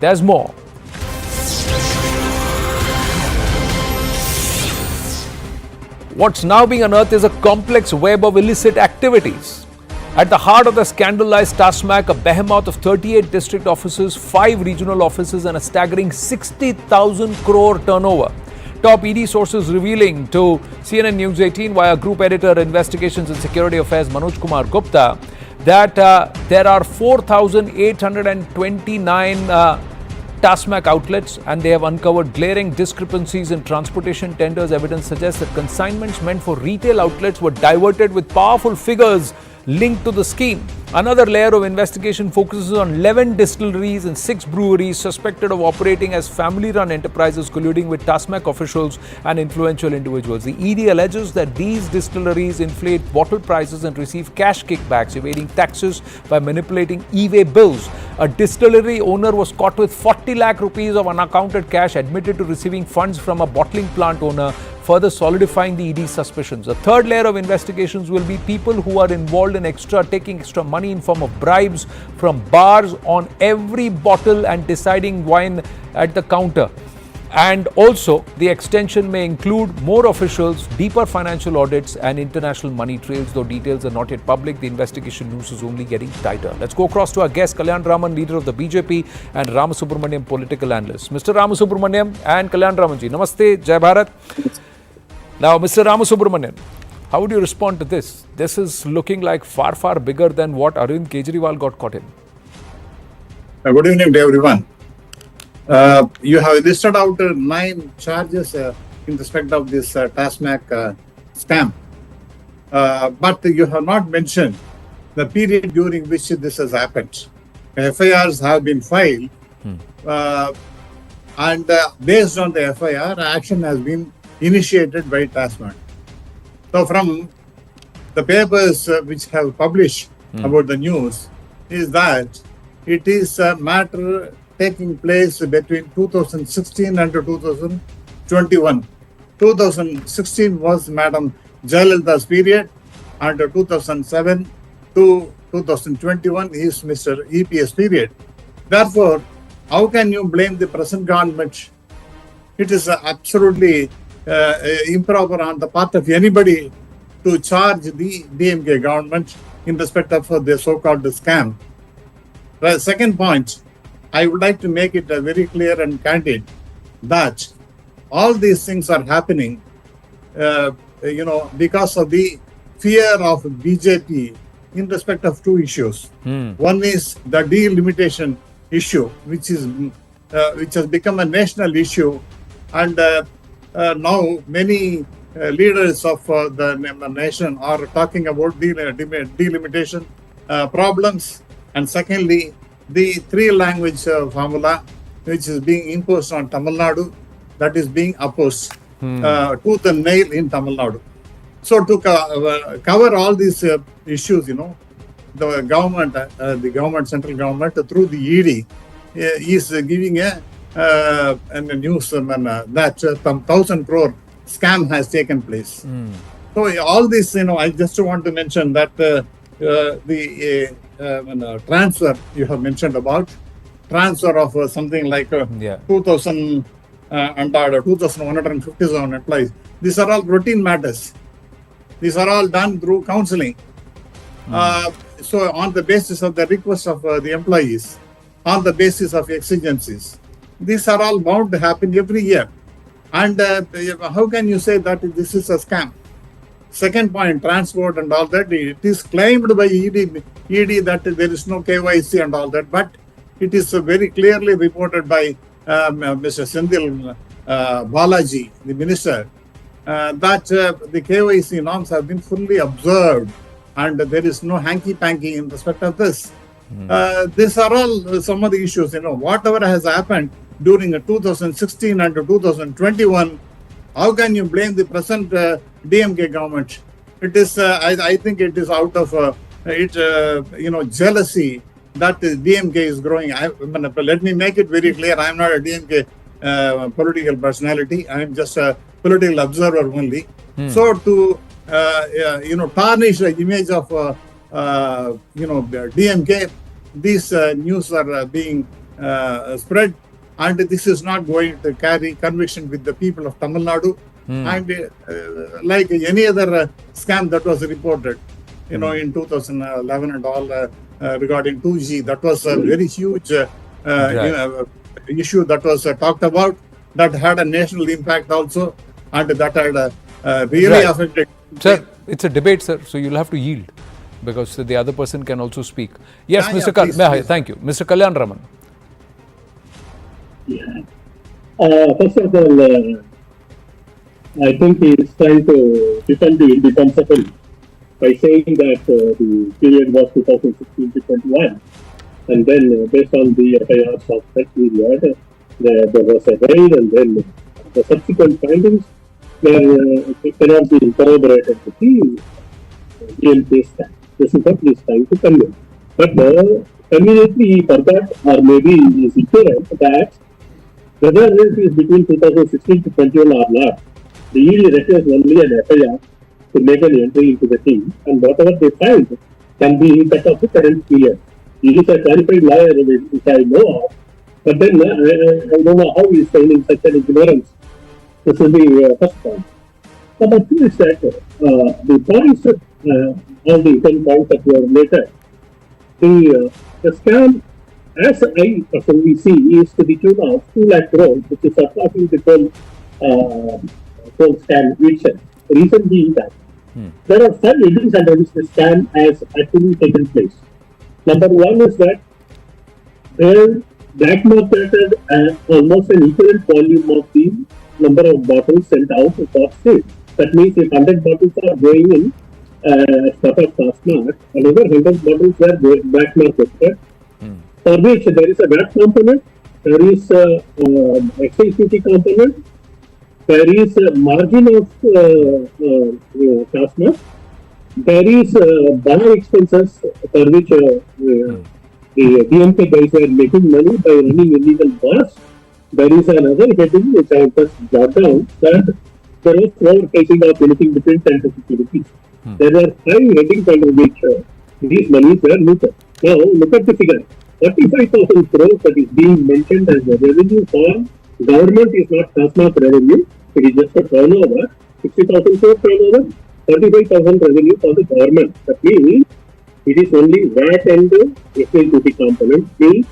There's more. What's now being unearthed is a complex web of illicit activities. At the heart of the scandalized Tasmac, a behemoth of 38 district offices, 5 regional offices and a staggering 60,000 crore turnover. Top ED sources revealing to CNN News 18 via Group Editor Investigations and Security Affairs Manoj Kumar Gupta that there are 4,829 Tasmac outlets, and they have uncovered glaring discrepancies in transportation tenders. Evidence suggests that consignments meant for retail outlets were diverted with powerful figures linked to the scheme. Another layer of investigation focuses on 11 distilleries and 6 breweries suspected of operating as family-run enterprises colluding with Tasmac officials and influential individuals. The ED alleges that these distilleries inflate bottle prices and receive cash kickbacks, evading taxes by manipulating e-way bills. A distillery owner was caught with 40 lakh rupees of unaccounted cash, admitted to receiving funds from a bottling plant owner, further solidifying the ED's suspicions. A third layer of investigations will be people who are involved in taking extra money in form of bribes from bars on every bottle and deciding wine at the counter. And also, the extension may include more officials, deeper financial audits and international money trails. Though details are not yet public, the investigation news is only getting tighter. Let's go across to our guest, Kalyan Raman, leader of the BJP, and Ramasubramaniam, political analyst. Mr. Ramasubramaniam and Kalyan Ramanji, Namaste, Jai Bharat. Now, Mr. Ramasubramanian, how would you respond to this? This is looking like far, far bigger than what Arvind Kejriwal got caught in. Good evening to everyone. You have listed out 9 charges in respect of this Tasmac scam. But you have not mentioned the period during which this has happened. FIRs have been filed and based on the FIR, action has been initiated by Tasmac. So from the papers which have published about the news is that it is a matter taking place between 2016 and 2021. 2016 was Madam Jayalalitha's period, and 2007 to 2021 is Mr. EPS period. Therefore, how can you blame the present government? It is absolutely improper on the part of anybody to charge the DMK government in respect of the so-called scam. The second point, I would like to make it very clear and candid that all these things are happening, because of the fear of BJP in respect of 2 issues. One is the delimitation issue, which has become a national issue, and now many leaders of the nation are talking about delimitation problems. And secondly, the 3-language formula, which is being imposed on Tamil Nadu, that is being opposed tooth and nail in Tamil Nadu. So to cover all these issues, the government, central government, through the ED, is giving a news that some 1,000 crore scam has taken place. So all this, I just want to mention that the transfer you have mentioned about, transfer of something like 2,000 and 2,157 employees. These are all routine matters. These are all done through counseling. So on the basis of the request of the employees, on the basis of exigencies, these are all bound to happen every year. And how can you say that this is a scam? Second point, transport and all that, it is claimed by ED that there is no KYC and all that, but it is very clearly reported by Mr. Sendil Balaji, the minister, that the KYC norms have been fully observed and there is no hanky-panky in respect of this. These are all some of the issues, whatever has happened during 2016 and 2021, how can you blame the present DMK government? It is, I think it is out of jealousy that DMK is growing. Let me make it very clear, I am not a DMK political personality. I am just a political observer only. So to tarnish the image of DMK, these news are being spread, and this is not going to carry conviction with the people of Tamil Nadu. And like any other scam that was reported, in 2011 and all regarding 2G, that was a very huge issue that was talked about, that had a national impact also, and that had really affected. Sir, it's a debate, sir, so you'll have to yield because the other person can also speak. Yes, Mr. Thank you. Mr. Kalyan Raman. Yeah. First of all, I think he is trying to defend the indefensible by saying that the period was 2016 to 21, and then based on the FIRs of that period, there was a raid, and then the subsequent findings cannot be corroborated with the DMK stand. This is what he is trying to convey. But conveniently he forgot, or maybe he is ignorant, that whether it is between 2016 to 21 or not, the ED requires only an FIR to make an entry into the team, and whatever they find can be cut off the current period. He is a qualified lawyer, which I know of, but then I don't know how he is finding such an ignorance. This is the first point. Number two is that the points, all the 10 points that were later, the scam, as I personally see, is to the tune of 2 lakh crores, which is surpassing the whole scam itself. The reason being that there are 5 headings under which the scam has actually taken place. Number one is that they black marketed almost an equivalent volume of the number of bottles sent out for sale. That means if 100 bottles are going in stock of Tasmac, another 100 bottles are black marketed, for which there is a VAT component, there is a excise duty component, there is a margin of Tasmac, there is bar expenses for which the DMK guys were making money by running illegal bars. There is another heading which I have just jotted down, that there was overpricing of anything between 10 to 50 rupees. There are 5 headings under which these monies were looted. Now look at the figure. 45,000 crores that is being mentioned as a revenue for government is not Tasmac revenue. It is just a turnover. 60,000 crores turnover, 35,000 revenue for the government. That means it is only VAT and excise duty component. Means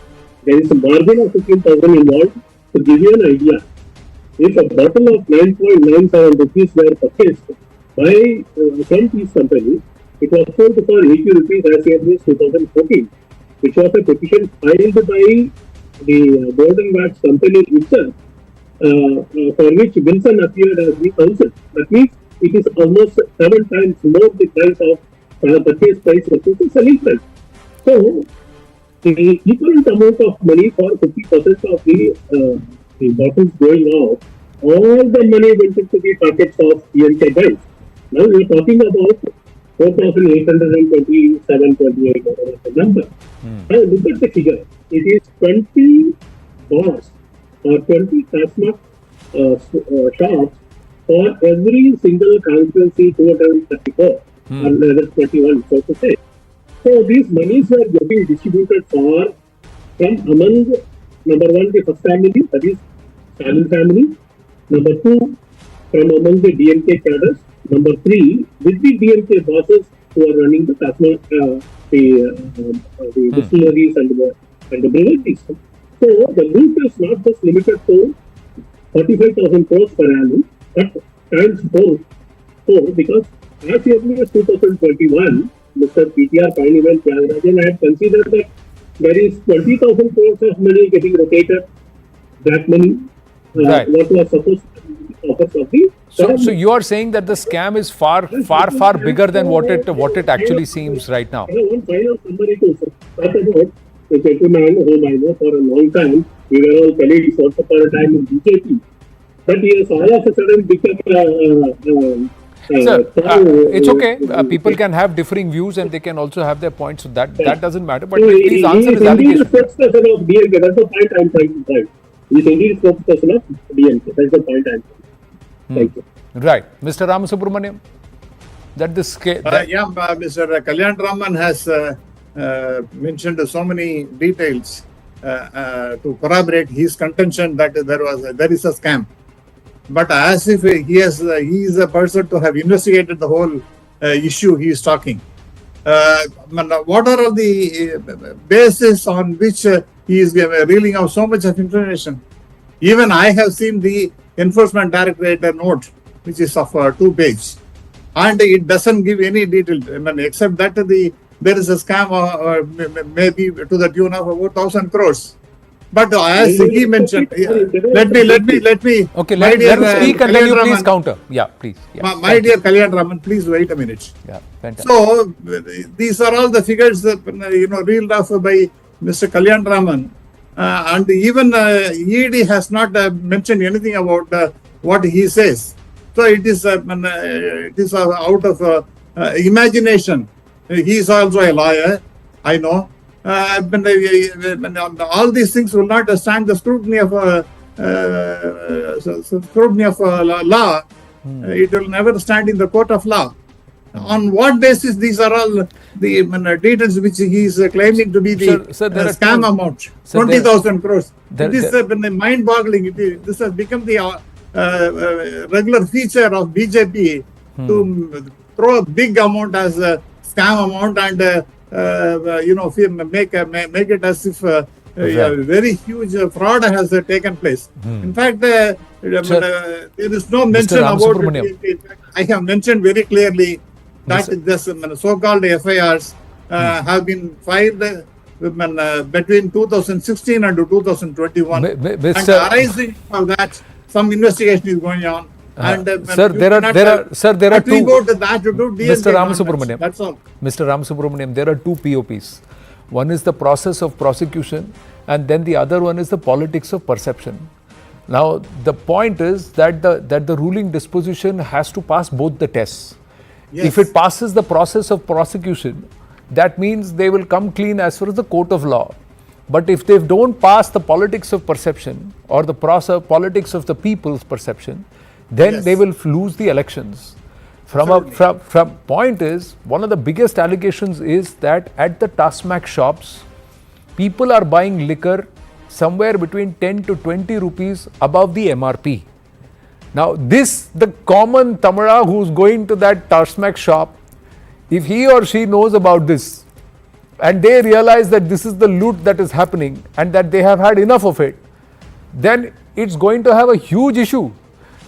there is a margin of 15,000 involved. To give you an idea, if a bottle of 9.97 rupees were purchased by some these companies, it was sold for 80 rupees as early as 2014, which was a petition filed by the Board and Wax company itself, for which Wilson appeared as the counsel. That means it is almost 7 times more the price of purchase price versus the selling price. So, the equivalent amount of money for 50% of the bottles going out, all the money went into the pockets of DMK guys. Now we are talking about 4,827, 28, whatever the number. Now look at the figure. It is 20 bars or 20 Tasmac shops for every single constituency 234 and another 21, so to say. So these monies were getting distributed from among, number one, the first family, that is Tamil family. Number two, from among the DMK cadres. Number three, with the DMK bosses who are running the Tasmac, the distilleries and the breweries. So the loot is not just limited to 45,000 crores per annum, but times 4 because as early as 2021, Mr. PTR Painival Tyagarajan had considered that there is 20,000 crores of money getting rotated, black money, right. What was supposed to be the purpose of the. So you are saying that the scam is far bigger than what it actually seems right now. One final summary to talk about the gentleman whom I know for a long time. We were all colleagues once upon a time in BJP, but he has all of a sudden become Sir, it's okay. People can have differing views and they can also have their points. So that doesn't matter. But please answer his allegation. He is indeed a spokesperson of DMK. That's the point I'm trying to drive. He is indeed a spokesperson of DMK. That's the point I'm trying. Thank you. Right, Mr. Ramasubramaniam. Mr. Kalyan Raman has mentioned so many details to corroborate his contention that there is a scam. But as if he is a person to have investigated the whole issue he is talking. What are all the basis on which he is reeling out so much of information? Even I have seen the Enforcement Directorate note, which is of 2 pages, and it doesn't give any detail, except that there is a scam maybe to the tune of about 1,000 crores. But as he mentioned, let me. Okay, my let dear, him speak and then you Kalyan please Raman, counter. Yeah, please. Yeah. My dear Kalyan Raman, please wait a minute. Yeah, fantastic. So these are all the figures that reeled off by Mr. Kalyan Raman, and even ED has not mentioned anything about what he says. So it is out of imagination. He is also a lawyer, I know. All these things will not stand the scrutiny of law. It will never stand in the court of law. On what basis these are all the details which he is claiming to be the scam amount, 20,000 crores. It is mind-boggling. This has become the regular feature of BJP to throw a big amount as a scam amount and make it as if a very huge fraud has taken place. In fact, there is no mention about it. I have mentioned very clearly that this so-called FIRs have been filed between 2016 and 2021. And arising from that, some investigation is going on. Sir, there are two. Go to that to do Mr. Ramasubramaniam. That's all. Mr. Ramasubramaniam, there are two POPs. One is the process of prosecution, and then the other one is the politics of perception. Now, the point is that the ruling disposition has to pass both the tests. Yes. If it passes the process of prosecution, that means they will come clean as far as the court of law. But if they don't pass the politics of perception or the politics of the people's perception, then they will lose the elections. From point is, one of the biggest allegations is that at the Tasmac shops, people are buying liquor somewhere between 10 to 20 rupees above the MRP. Now the common Tamara who's going to that Tasmac shop, if he or she knows about this and they realize that this is the loot that is happening and that they have had enough of it, then it's going to have a huge issue.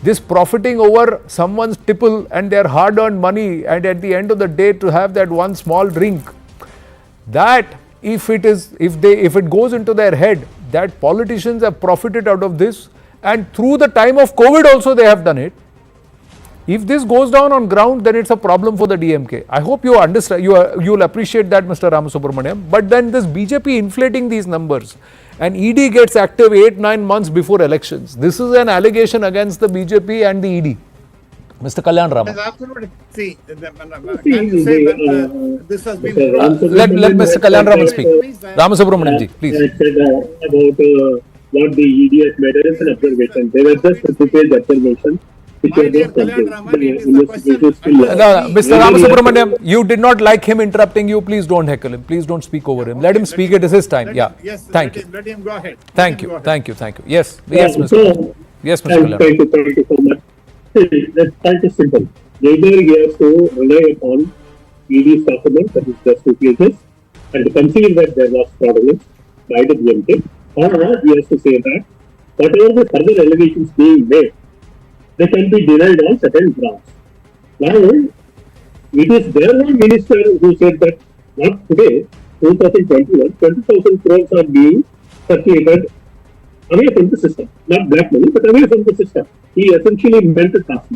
This profiting over someone's tipple and their hard-earned money, and at the end of the day to have that one small drink, that if it goes into their head that politicians have profited out of this, and through the time of COVID also they have done it, if this goes down on ground, then it's a problem for the DMK. I hope you understand, you'll appreciate that, Mr. Ramasubramaniam. But then this BJP inflating these numbers, and ED gets active 8-9 months before elections. This is an allegation against the BJP and the ED. Mr. Kalyan Raman. Absolutely. See, can you say that this has been... let Mr. Kalyan Raman speak. Ramasubramaniam ji, please. I said about what the ED has made as an observation. They were just a two-page observation. Mr. Ramasubramaniam, you did not like him interrupting you. Please don't heckle him. Please don't speak over him. Let him speak. It is his time. Yeah. Thank you. Let him go ahead. Thank you. Yes, Mr. Yes, Mr. Kalyan. Thank you so much. The point is simple. Neither he has to rely upon ED's document, that is just 2 pages, and concede that there was fraudulence by the DMK, or he has to say that whatever the further allegations being made, they can be denied on certain grounds. Now, it is their own minister who said that not today, 2021, 20,000 crores are being circulated away from the system. Not black money, but away from the system. He essentially meant a task.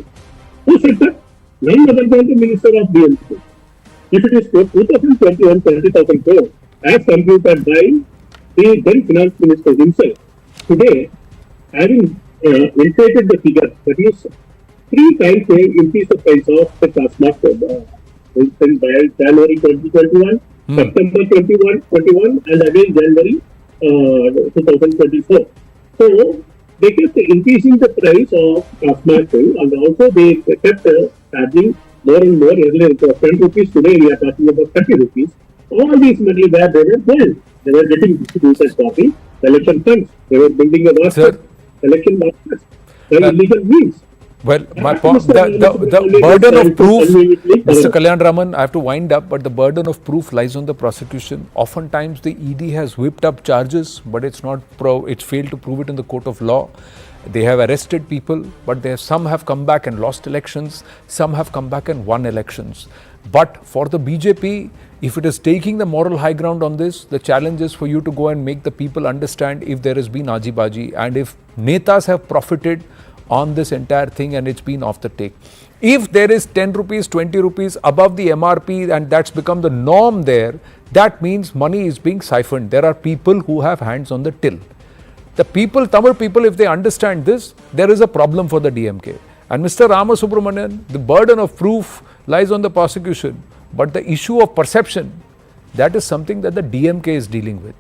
Who said that? None other than the minister of DMK. If it is 2021, 20,000 crores, as computed by the then finance minister himself, today, having inflated the figure, that is 3 times the increase of price of the Tasmac by January 2021, September 21, and again January 2024. So they kept increasing the price of Tasmac, and also they kept charging more and more. Earlier it was 10 rupees, today we are talking about 30 rupees. All these money where they were gold. They were getting distributed copy, election funds. They were building a basket, election baskets, by illegal means. Well, my point, the burden of proof, Mr. Kalyan Raman, I have to wind up, but the burden of proof lies on the prosecution. Oftentimes the ED has whipped up charges, but it's failed to prove it in the court of law. They have arrested people, but some have come back and lost elections, some have come back and won elections. But for the BJP, If it is taking the moral high ground on this, the challenge is for you to go and make the people understand if there has been aji-baji and if netas have profited on this entire thing and it's been off the take. If there is 10 rupees, 20 rupees above the MRP and that's become the norm there, that means money is being siphoned. There are people who have hands on the till. The people, Tamil people, if they understand this, there is a problem for the DMK. And Mr. Ramasubramanian, the burden of proof lies on the prosecution. But the issue of perception, that is something that the DMK is dealing with.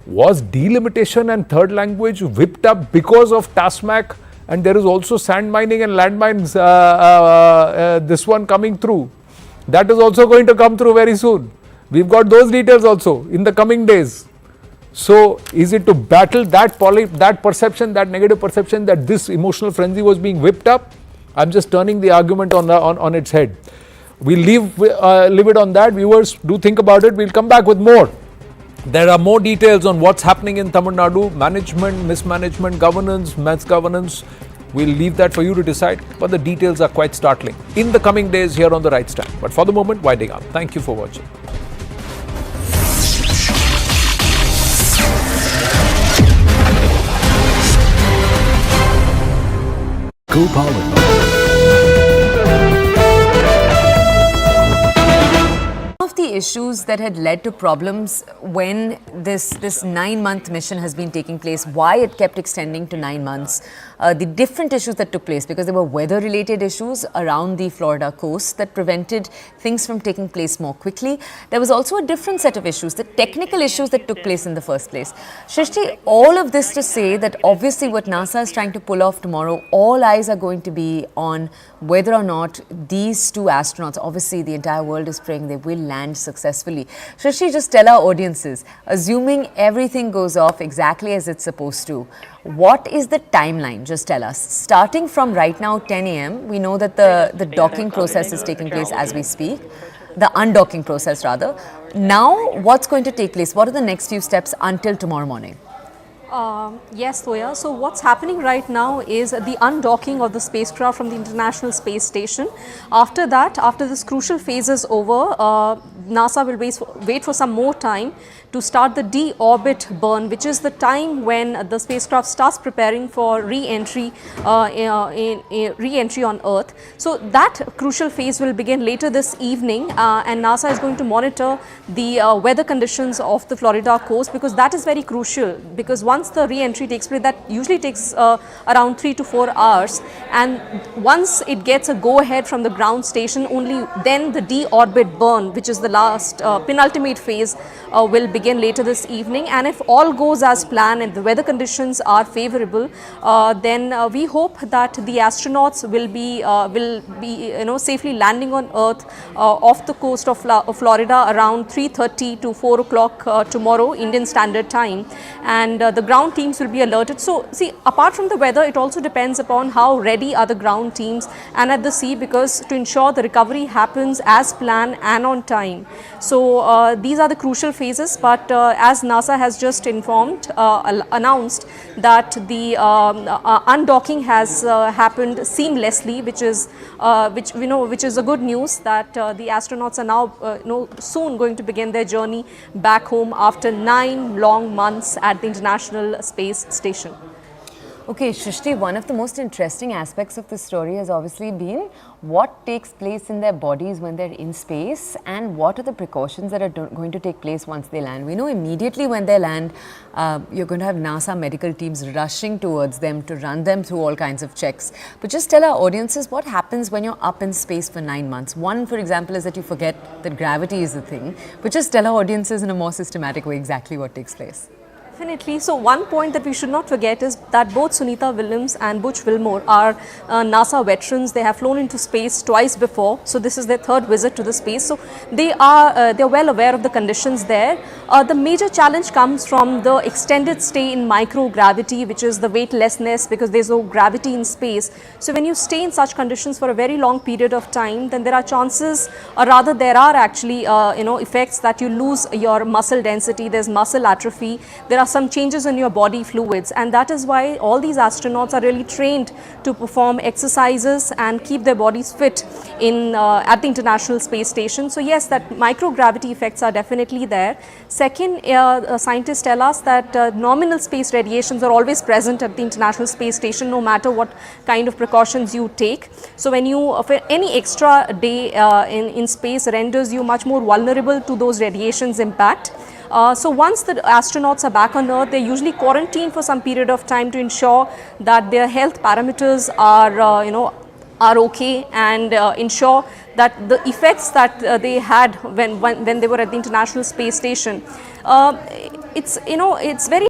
Was delimitation and third language whipped up because of Tasmac? And there is also sand mining and land mines, this one coming through. That is also going to come through very soon. We've got those details also in the coming days. So, is it to battle that perception, that negative perception that this emotional frenzy was being whipped up? I'm just turning the argument on its head. We'll leave it on that. Viewers, do think about it. We'll come back with more. There are more details on what's happening in Tamil Nadu, management, mismanagement, governance, misgovernance. We'll leave that for you to decide, but the details are quite startling in the coming days here on The Right Stand. But for the moment, winding up. Thank you for watching. Go Power. The issues that had led to problems when this 9-month mission has been taking place, why it kept extending to 9 months, the different issues that took place, because there were weather related issues around the Florida coast that prevented things from taking place more quickly. There was also a different set of issues, the technical issues that took place in the first place. Shrishti, all of this to say that obviously what NASA is trying to pull off tomorrow, all eyes are going to be on whether or not these two astronauts, obviously the entire world is praying they will land successfully. Shrishti, just tell our audiences, assuming everything goes off exactly as it's supposed to, what is the timeline? Just tell us. Starting from right now 10 a.m, we know that the docking process is taking place as we speak, the undocking process rather. Now, what's going to take place? What are the next few steps until tomorrow morning? Yes, Toya. So what's happening right now is the undocking of the spacecraft from the International Space Station. After that, after this crucial phase is over, NASA will wait for some more time to start the de-orbit burn, which is the time when the spacecraft starts preparing for re-entry re-entry on Earth. So that crucial phase will begin later this evening, and NASA is going to monitor the weather conditions of the Florida coast, because that is very crucial, because once the re-entry takes place, that usually takes around 3 to 4 hours, and once it gets a go-ahead from the ground station, only then the de-orbit burn, which is the last penultimate phase, will begin later this evening. And if all goes as planned and the weather conditions are favorable, then we hope that the astronauts will be safely landing on Earth off the coast of Florida around 3:30 to 4 o'clock tomorrow Indian Standard Time, and the ground teams will be alerted. So see, apart from the weather, it also depends upon how ready are the ground teams and at the sea, because to ensure the recovery happens as planned and on time. So these are the crucial phases, but as NASA has just announced that the undocking has happened seamlessly, which is a good news, that the astronauts are now soon going to begin their journey back home after 9 long months at the International Space Station. Okay, Shrishti, one of the most interesting aspects of the story has obviously been what takes place in their bodies when they're in space, and what are the precautions that are going to take place once they land. We know immediately when they land, you're going to have NASA medical teams rushing towards them to run them through all kinds of checks. But just tell our audiences what happens when you're up in space for 9 months. One, for example, is that you forget that gravity is the thing. But just tell our audiences in a more systematic way exactly what takes place. Definitely. So one point that we should not forget is that both Sunita Williams and Butch Wilmore are NASA veterans. They have flown into space twice before. So this is their third visit to the space. So they're well aware of the conditions there. The major challenge comes from the extended stay in microgravity, which is the weightlessness, because there's no gravity in space. So when you stay in such conditions for a very long period of time, then there are chances, or rather there are actually effects that you lose your muscle density. There's muscle atrophy. There are some changes in your body fluids, and that is why all these astronauts are really trained to perform exercises and keep their bodies fit in at the International Space Station. So yes, that microgravity effects are definitely there. Second, scientists tell us that nominal space radiations are always present at the International Space Station, no matter what kind of precautions you take. So when you, any extra day in space renders you much more vulnerable to those radiations impact. So once the astronauts are back on Earth, they usually quarantine for some period of time to ensure that their health parameters are, are okay, and ensure that the effects that they had when they were at the International Space Station, it's very